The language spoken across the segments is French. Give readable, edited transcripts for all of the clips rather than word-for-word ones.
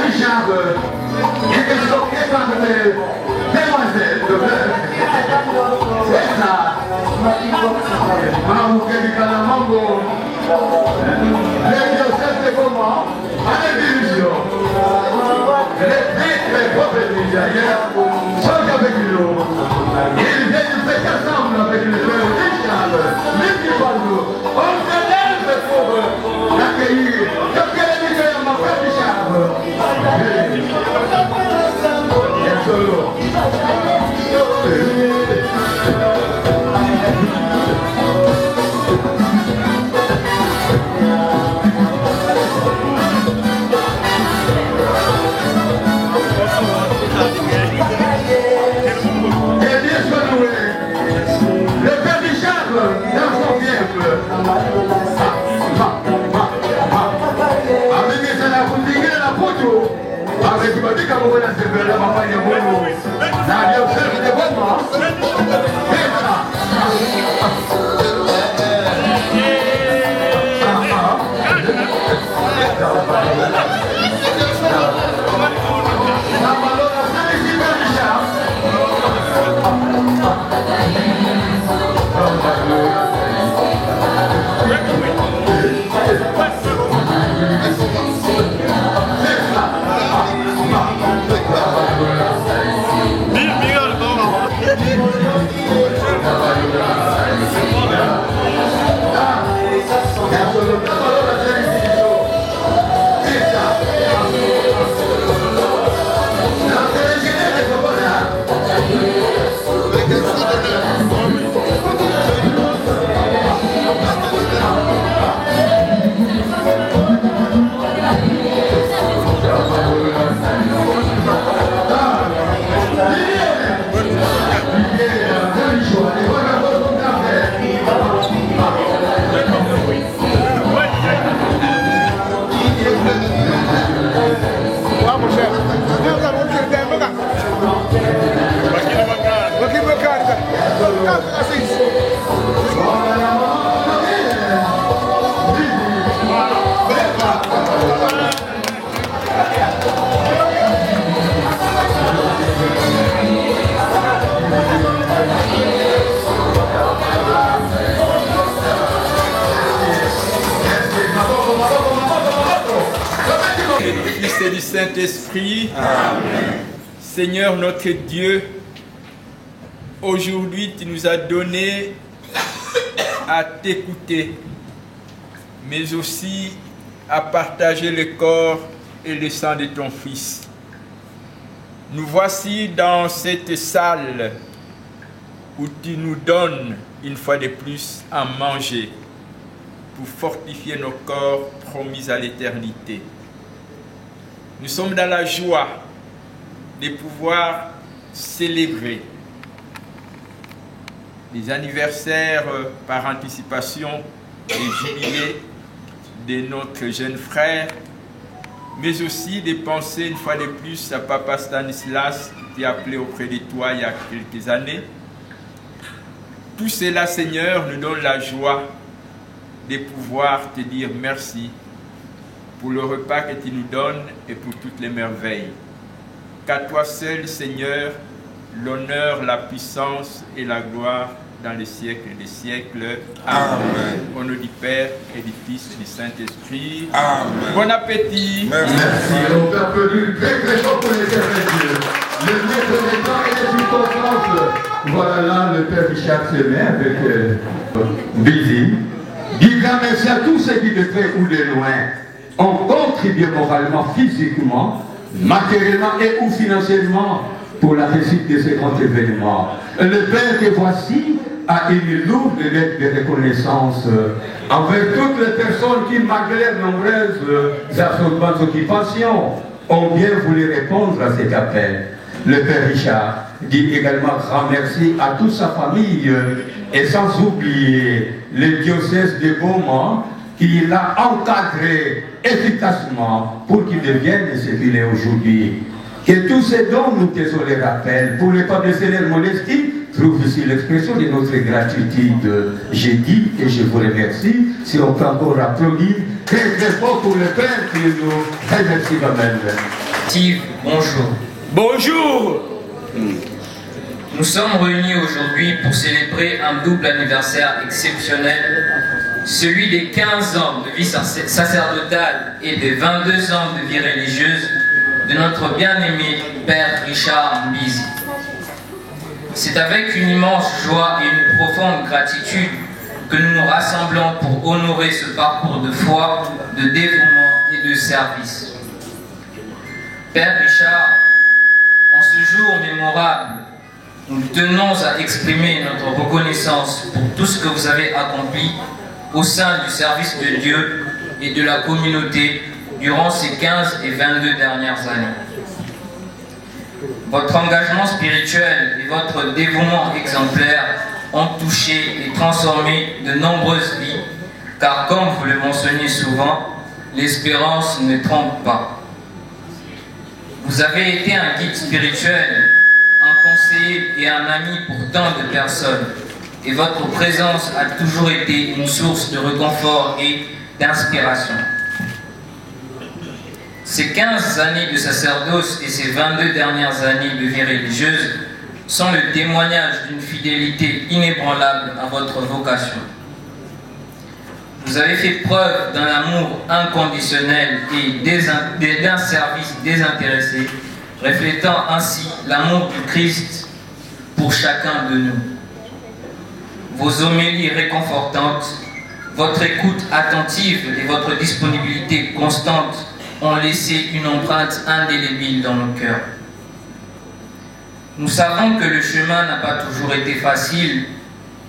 Richard, il est choqué par les demoiselles de l'heure. C'est ça. Maman, quel est la mango? Les Joseph de comment? À la division. Les pauvres misérieux sont avec nous. Ils viennent faire ensemble avec le frère Richard, les petits bandeaux. On se lève pour l'accueillir. Donc, quel est le frère, mon frère Richard? Bien solo. Du Saint-Esprit. Seigneur notre Dieu, aujourd'hui tu nous as donné à t'écouter, mais aussi à partager le corps et le sang de ton Fils. Nous voici dans cette salle où tu nous donnes une fois de plus à manger pour fortifier nos corps promis à l'éternité. Nous sommes dans la joie de pouvoir célébrer les anniversaires par anticipation et jubilés de notre jeune frère, mais aussi de penser une fois de plus à Papa Stanislas qui t'est appelé auprès de toi il y a quelques années. Tout cela, Seigneur, nous donne la joie de pouvoir te dire merci pour le repas que tu nous donnes et pour toutes les merveilles. Qu'à toi seul, Seigneur, l'honneur, la puissance et la gloire dans les siècles des siècles. Amen. Au nom du Père et du Fils et du Saint-Esprit. Amen. Bon appétit. Merci. On t'appelle très très fort pour l'éternel Dieu. Le maître des temps et des circonstances. Voilà là le Père Richard se met avec Billy. Dis grand merci à tous ceux qui de près ou de loin ont contribué moralement, physiquement, matériellement et ou financièrement pour la réussite de ce grand événement. Le Père que voici a une lourde lettre de reconnaissance envers toutes les personnes qui, malgré leurs nombreuses occupations, ont bien voulu répondre à cet appel. Le Père Richard dit également grand merci à toute sa famille et sans oublier le diocèse de Beaumont qui l'a encadré efficacement pour qu'il devienne ce qu'il est aujourd'hui. Que tous ces dons nous te les rappellent. Pour les peuples de leur modestie, trouve ici l'expression de notre gratitude. J'ai dit et je vous remercie. Si on peut encore applaudir très très fort pour le Père qui nous remercie quand même. Steve, bonjour. Bonjour. Nous sommes réunis aujourd'hui pour célébrer un double anniversaire exceptionnel, celui des 15 ans de vie sacerdotale et des 22 ans de vie religieuse de notre bien-aimé Père Richard Mbizi. C'est avec une immense joie et une profonde gratitude que nous nous rassemblons pour honorer ce parcours de foi, de dévouement et de service. Père Richard, en ce jour mémorable, nous tenons à exprimer notre reconnaissance pour tout ce que vous avez accompli au sein du service de Dieu et de la communauté durant ces 15 et 22 dernières années. Votre engagement spirituel et votre dévouement exemplaire ont touché et transformé de nombreuses vies, car comme vous le mentionnez souvent, l'espérance ne trompe pas. Vous avez été un guide spirituel, un conseiller et un ami pour tant de personnes, et votre présence a toujours été une source de réconfort et d'inspiration. Ces 15 années de sacerdoce et ces 22 dernières années de vie religieuse sont le témoignage d'une fidélité inébranlable à votre vocation. Vous avez fait preuve d'un amour inconditionnel et d'un service désintéressé, reflétant ainsi l'amour du Christ pour chacun de nous. Vos homélies réconfortantes, votre écoute attentive et votre disponibilité constante ont laissé une empreinte indélébile dans nos cœurs. Nous savons que le chemin n'a pas toujours été facile.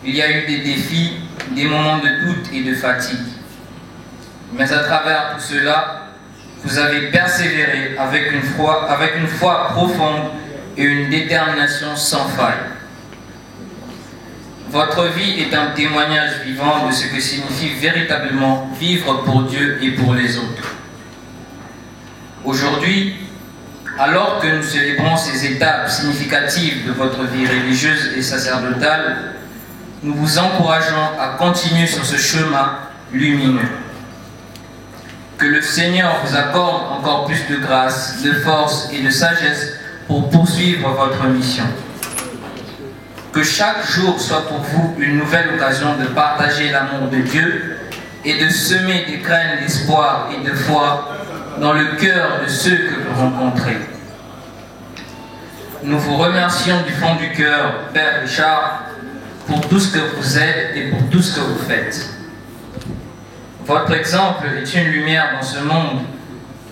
Il y a eu des défis, des moments de doute et de fatigue. Mais à travers tout cela, vous avez persévéré avec une foi profonde et une détermination sans faille. Votre vie est un témoignage vivant de ce que signifie véritablement vivre pour Dieu et pour les autres. Aujourd'hui, alors que nous célébrons ces étapes significatives de votre vie religieuse et sacerdotale, nous vous encourageons à continuer sur ce chemin lumineux. Que le Seigneur vous accorde encore plus de grâce, de force et de sagesse pour poursuivre votre mission. Que chaque jour soit pour vous une nouvelle occasion de partager l'amour de Dieu et de semer des graines d'espoir et de foi dans le cœur de ceux que vous rencontrez. Nous vous remercions du fond du cœur, Père Richard, pour tout ce que vous êtes et pour tout ce que vous faites. Votre exemple est une lumière dans ce monde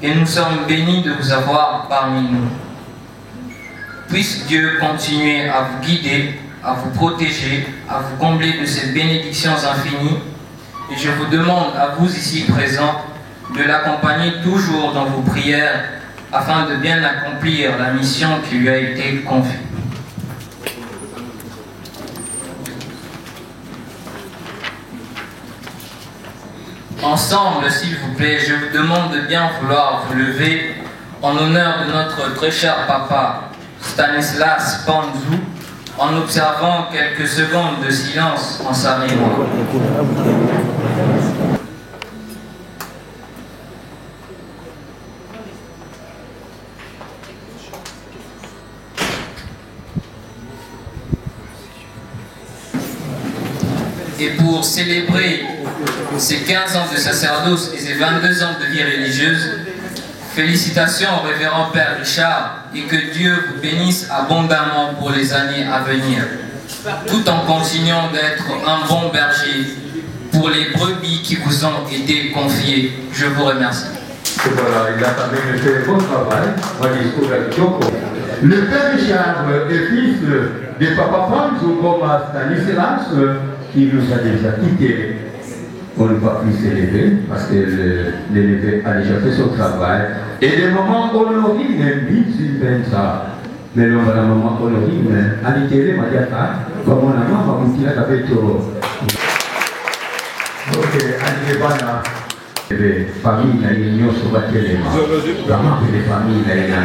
et nous sommes bénis de vous avoir parmi nous. Puisse Dieu continuer à vous guider, à vous protéger, à vous combler de ses bénédictions infinies. Et je vous demande à vous ici présents de l'accompagner toujours dans vos prières afin de bien accomplir la mission qui lui a été confiée. Ensemble, s'il vous plaît, je vous demande de bien vouloir vous lever en honneur de notre très cher papa Stanislas Panzou, en observant quelques secondes de silence en sa mémoire. Et pour célébrer ces 15 ans de sacerdoce et ces 22 ans de vie religieuse, félicitations au révérend Père Richard et que Dieu vous bénisse abondamment pour les années à venir, tout en continuant d'être un bon berger pour les brebis qui vous ont été confiées. Je vous remercie. Voilà, il a quand même fait un bon travail. Le Père Richard est fils de Papa Panzou comme Stanislas, qui nous a déjà quittés. On ne va plus s'élever parce que l'élevé a déjà fait son travail. Et des moments honoriques, même dit ça. Mais le moment honorique, à l'intérieur, on va dire comme on a maman, on va dire avec tout. Ok, allez, voilà. Les familles, il y a sur la télé. Vraiment, les familles, il y a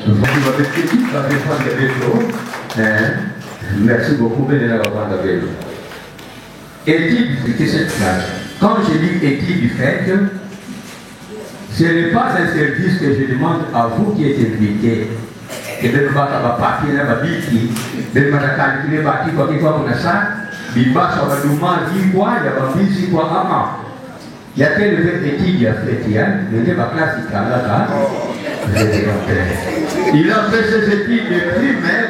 nous avons des petites, la défense de vélo. Merci beaucoup, venez la reprendre de vélo. Éthique, c'est cette phrase. Quand je dis éthique du fait, ce n'est pas un service que je demande à vous qui êtes invités. Et même pas à partir de la biki, même pas à calculer baki quoi qu'il soit pour ça, biba sur le domaine dit quoi, il y a pas bisi quoi avant. Il y a quel étude il y a fait Tian, le débat classique là. Il a fait ses études de primaire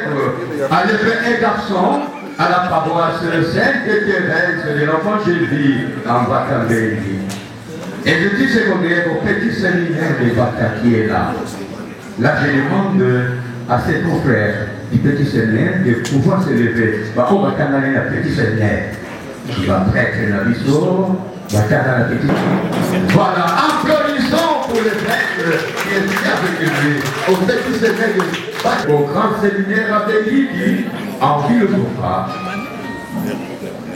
à l'école un garçon à la paroisse Sainte-Thérèse de l'Enfant Jésus en Bakambéli. Et je dis secondaire au petit séminaire de Baka qui est là. Là, je demande à ses confrères du petit séminaire de pouvoir se lever. On va canaliser la petit séminaire. Il va prêtre la mission, va canaliser la petite. Voilà, applaudissons pour le prêtre qui est venu avec lui au petit séminaire, au grand séminaire à Béli, en Ville-Soufra.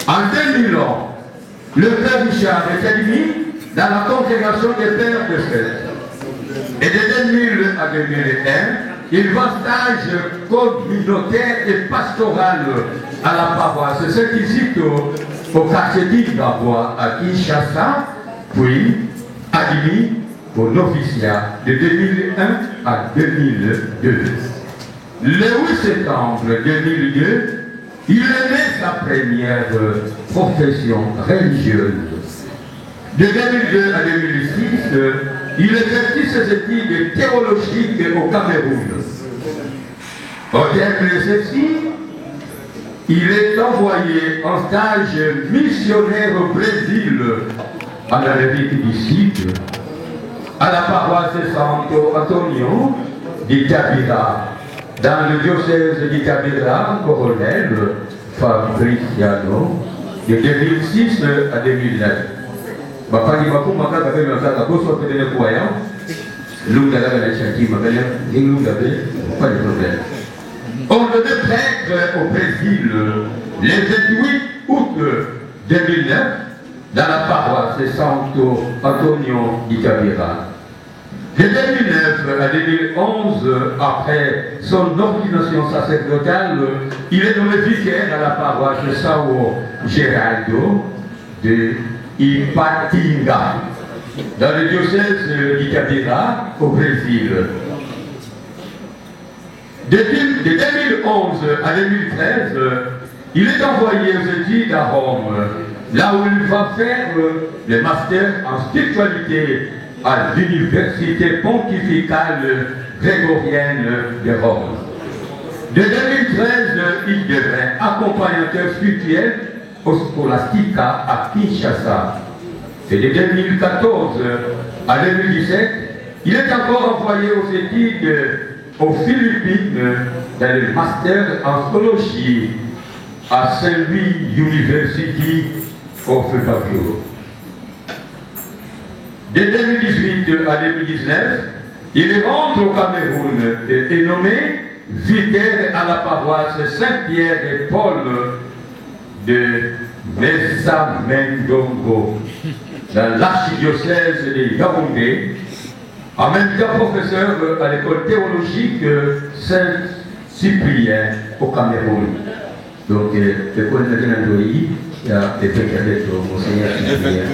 En 2000 ans, le père Richard est admis dans la congrégation des pères de fête. Et de 2000 à 2001, il va stage communautaire et pastoral à la paroisse. C'est ici au quartier d'Ibabois à Kinshasa, puis admis au noviciat de 2001 à 2002. Le 8 septembre 2002, il aimait sa première profession religieuse. De 2002 à 2006, il effectue ses études théologiques au Cameroun. Au terme de ceci, il est envoyé en stage missionnaire au Brésil, à la République du Sud, à la paroisse Santo Antonio d'Itabira, dans le diocèse d'Itabira, colonel Fabriciano, de 2006 à 2009. Pas de problème. On devait prêtre au Brésil le 28 août 2009 dans la paroisse Santo Antonio d'Itabira. De 2009 à 2011, après son ordination sacerdotale, il est nommé vicaire à la paroisse Sao Geraldo de Ipatinga, dans le diocèse d'Itabira, au Brésil. De 2011 à 2013, il est envoyé aux études à Rome, là où il va faire le master en spiritualité à l'Université pontificale grégorienne de Rome. De 2013, il devient accompagnateur spirituel au Scholastica à Kinshasa. Et de 2014 à 2017, il est encore envoyé aux études aux Philippines dans le master en théologie à Saint-Louis University of Fabio. De 2018 à 2019, il rentre au Cameroun et est nommé vicaire à la paroisse Saint-Pierre et Paul de Mesa Mendongo, dans l'archidiocèse de Yaoundé, en même temps professeur à l'école théologique Saint-Cyprien au Cameroun. Donc, l'école de l'Andoï, il y a des pécadets au Monseigneur Cyprien.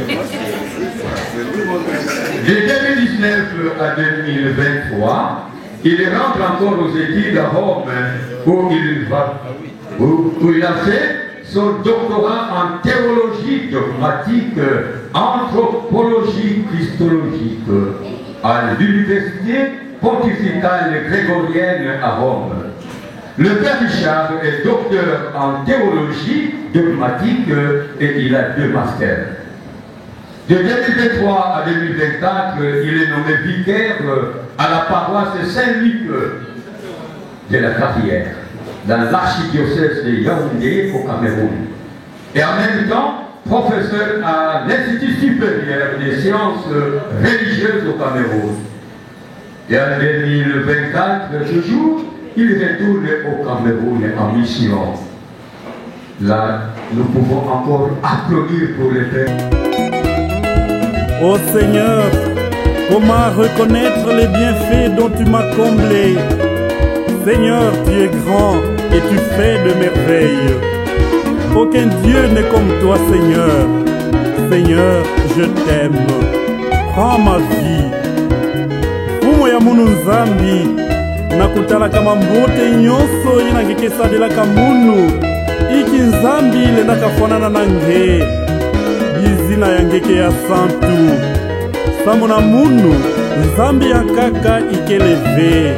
De 2019 à 2023, il rentre encore aux études à Rome où il a fait son doctorat en théologie dogmatique, anthropologie christologique à l'Université pontificale grégorienne à Rome. Le père Richard est docteur en théologie dogmatique et il a 2 masters. De 2023 à 2024, il est nommé vicaire à la paroisse Saint-Luc de la Carrière, dans l'archidiocèse de Yaoundé au Cameroun. Et en même temps, professeur à l'Institut supérieur des sciences religieuses au Cameroun. Et en 2024, toujours, il retourne au Cameroun en mission. Là, nous pouvons encore applaudir pour le Père. Ô Seigneur, comment reconnaître les bienfaits dont tu m'as comblé? Seigneur, tu es grand et tu fais de merveilles. Aucun Dieu n'est comme toi, Seigneur. Seigneur, je t'aime. Prends ma vie fumo ya munu nzambi na kutala kama mbote nyonso inangekesadelaka munu iki nzambi lendakafanana na nge bizina ya ngeke ya santu samo na munu nzambi ya kaka ikeleve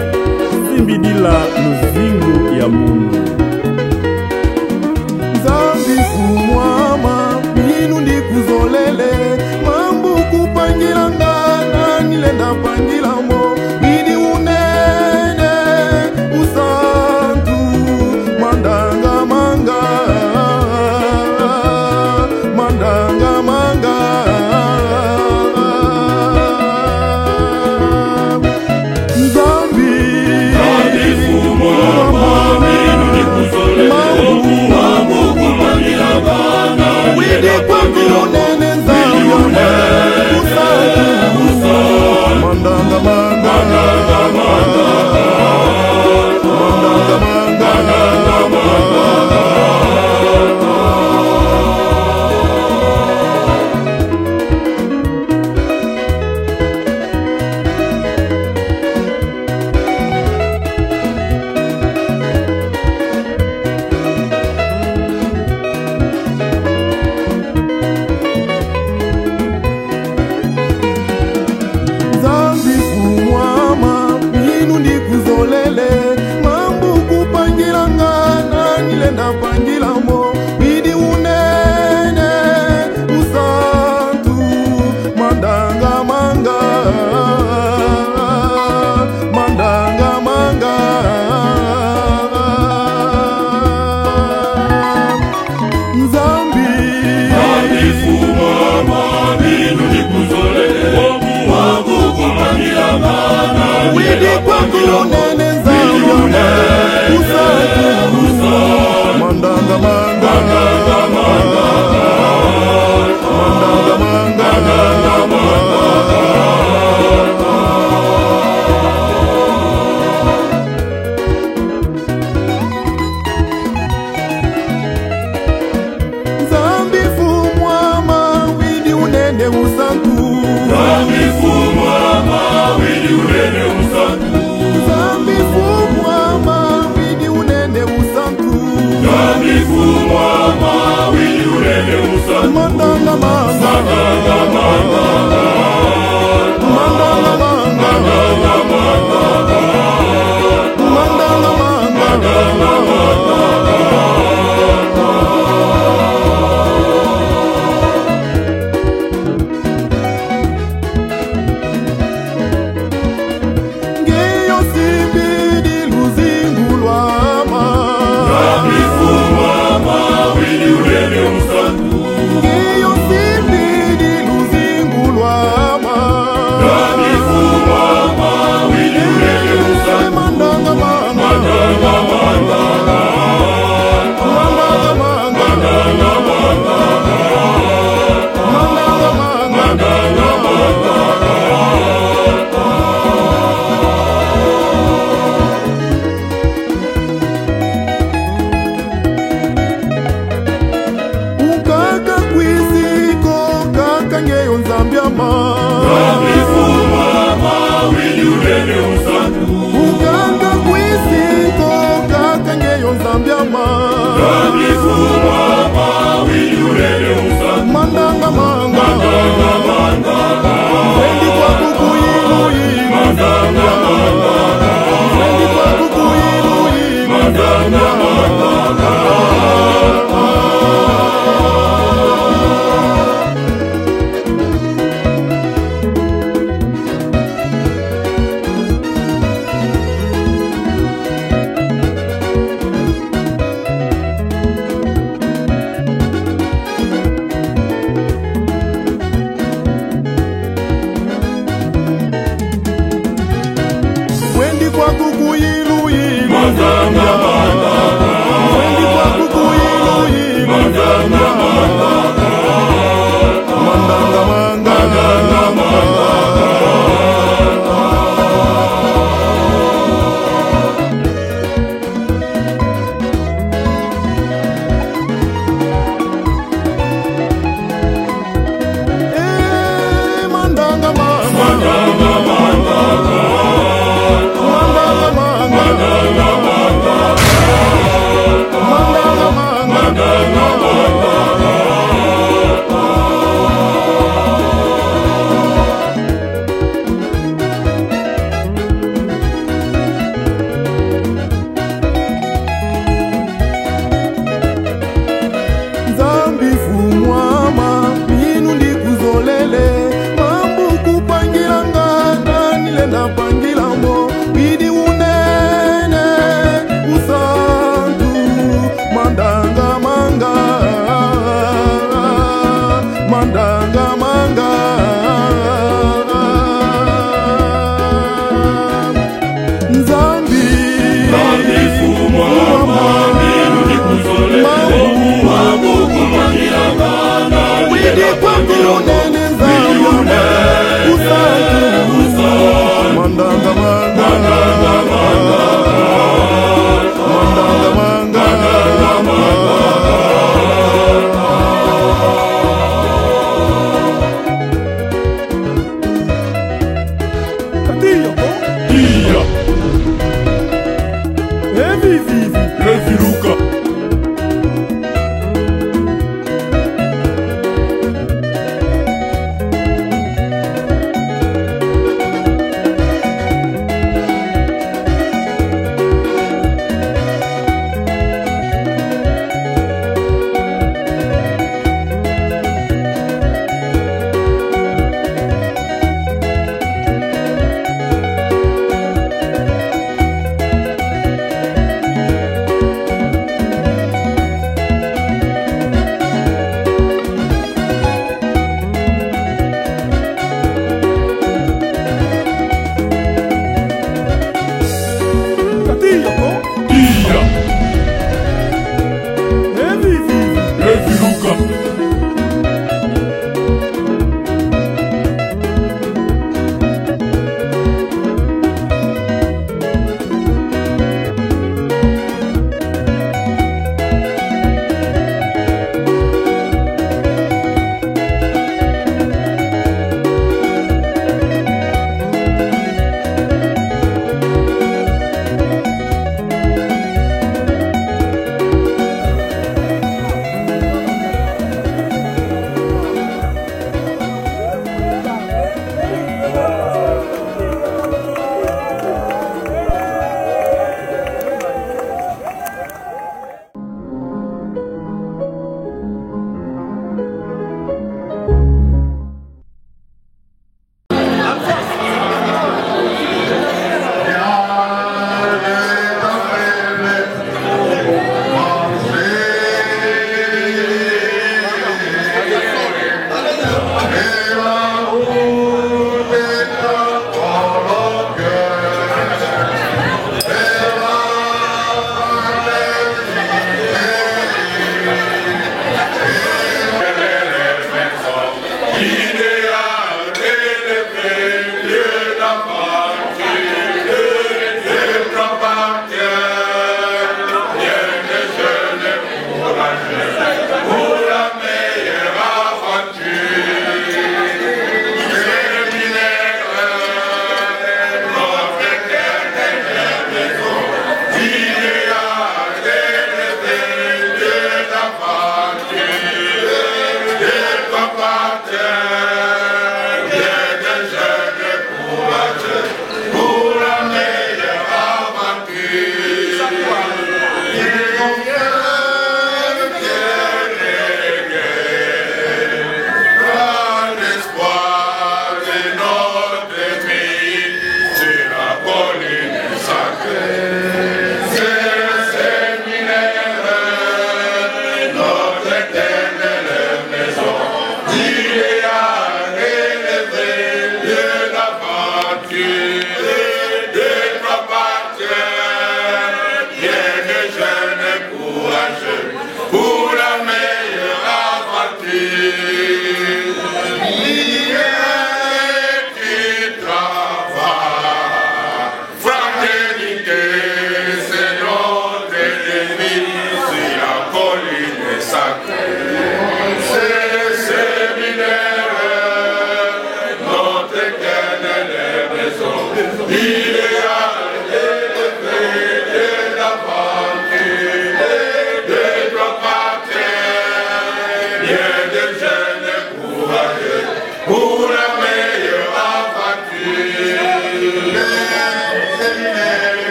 simbidila luzingu ya munu nzambi kumwama minu ndi kuzolele mambu kupangilanga nanile napangilamo bidi unene usantu mandanga manga mandanga manga nzambi kumwama minu ndi kuzolele mambu kupangilanga widi kwangilonene nzambi mandanga manga mandanga Zambi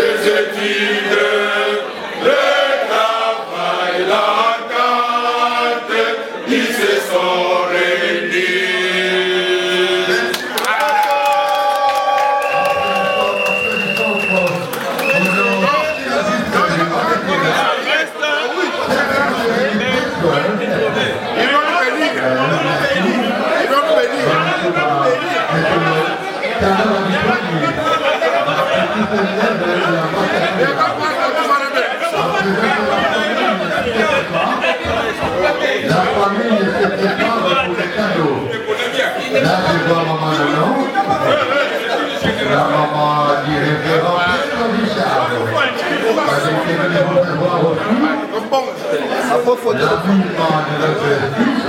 les études, le travail, la carte, ils se sont réunis. La famille se prépare pour les cadeaux. Là, je vois maman Nanon. La maman du révérend Richard. Avec qui nous devons voir aussi l'habillement de notre fils.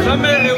Sa mère est où?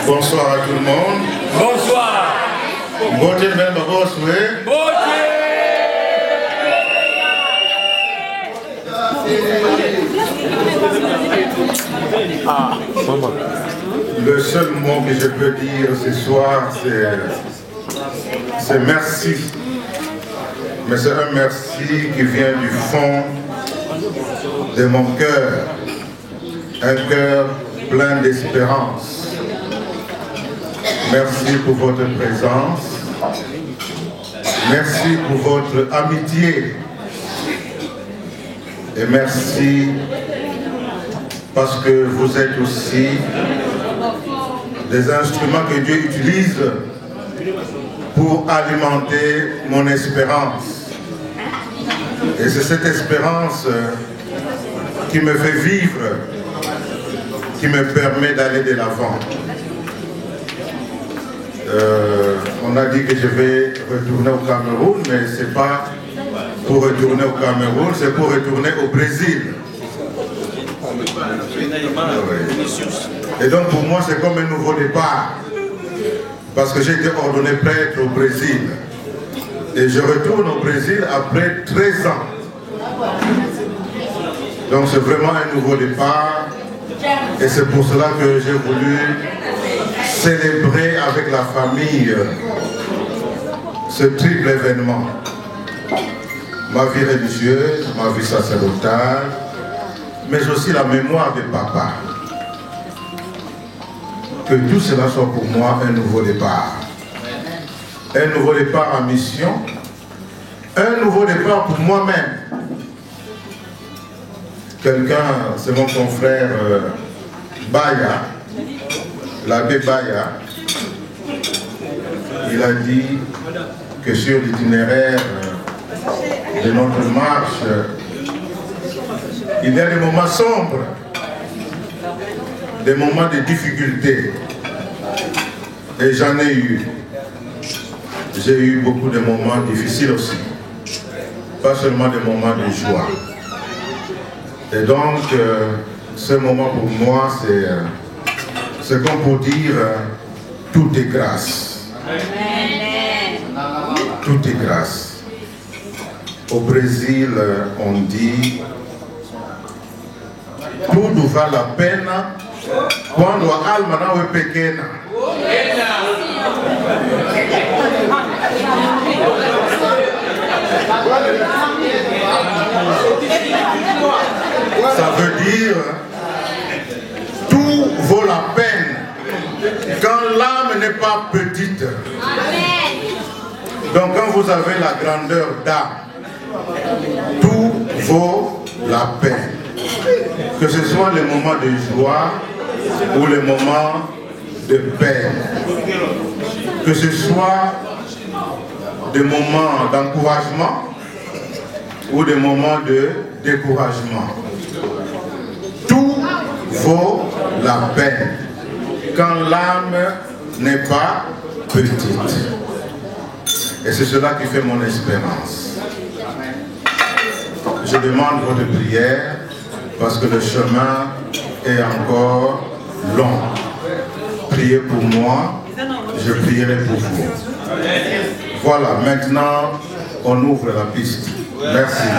Bonsoir à tout le monde. Bonsoir. Beauté de même boss, oui. Le seul mot que je peux dire ce soir, c'est merci. Mais c'est un merci qui vient du fond de mon cœur. Un cœur plein d'espérance. Merci pour votre présence. Merci pour votre amitié. Et merci parce que vous êtes aussi des instruments que Dieu utilise pour alimenter mon espérance. Et c'est cette espérance qui me fait vivre, qui me permet d'aller de l'avant. On a dit que je vais retourner au Cameroun, mais ce n'est pas pour retourner au Cameroun, c'est pour retourner au Brésil. Et donc pour moi c'est comme un nouveau départ, parce que j'ai été ordonné prêtre au Brésil. Et je retourne au Brésil après 13 ans. Donc c'est vraiment un nouveau départ. Et c'est pour cela que j'ai voulu célébrer avec la famille ce triple événement. Ma vie religieuse, ma vie sacerdotale, mais aussi la mémoire de papa. Que tout cela soit pour moi un nouveau départ. un nouveau départ en mission, un nouveau départ pour moi-même. Quelqu'un, c'est mon confrère Baya, l'abbé Baya, il a dit que sur l'itinéraire de notre marche, il y a des moments sombres, des moments de difficulté. Et j'en ai eu. J'ai eu beaucoup de moments difficiles aussi. Pas seulement des moments de joie. Et donc, ce moment pour moi, c'est comme pour dire, tout est grâce. Tout est grâce. Au Brésil, on dit, tudo vale a pena quando a alma não é pequena. Ça veut dire tout vaut la peine quand l'âme n'est pas petite. Donc quand vous avez la grandeur d'âme, tout vaut la peine. Que ce soit les moments de joie ou les moments de peine. Que ce soit des moments d'encouragement ou des moments de découragement. Tout vaut la peine quand l'âme n'est pas petite. Et c'est cela qui fait mon espérance. Je demande votre prière parce que le chemin est encore long. Priez pour moi, je prierai pour vous. Voilà, maintenant on ouvre la piste. Merci.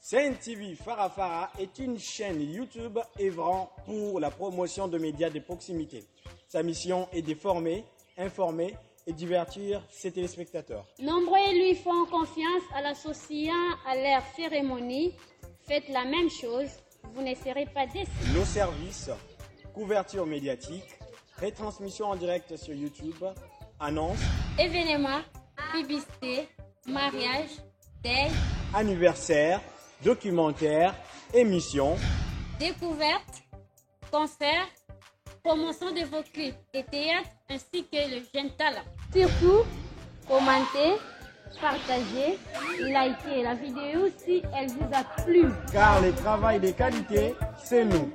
Sen TV Farafara est une chaîne YouTube œuvrant pour la promotion de médias de proximité. Sa mission est de former, informer et divertir ses téléspectateurs. Nombreux lui font confiance en l'associant à leur cérémonie. Faites la même chose, vous ne serez pas déçus. Nos services, couverture médiatique, retransmission en direct sur YouTube, annonces, événements, publicité, mariage, deuil, anniversaires, documentaires, émissions, découvertes, concerts, promotion de vos clips et théâtre ainsi que le jeune talent. Surtout, commentez, partagez, likez la vidéo si elle vous a plu. Car le travail de qualité, c'est nous.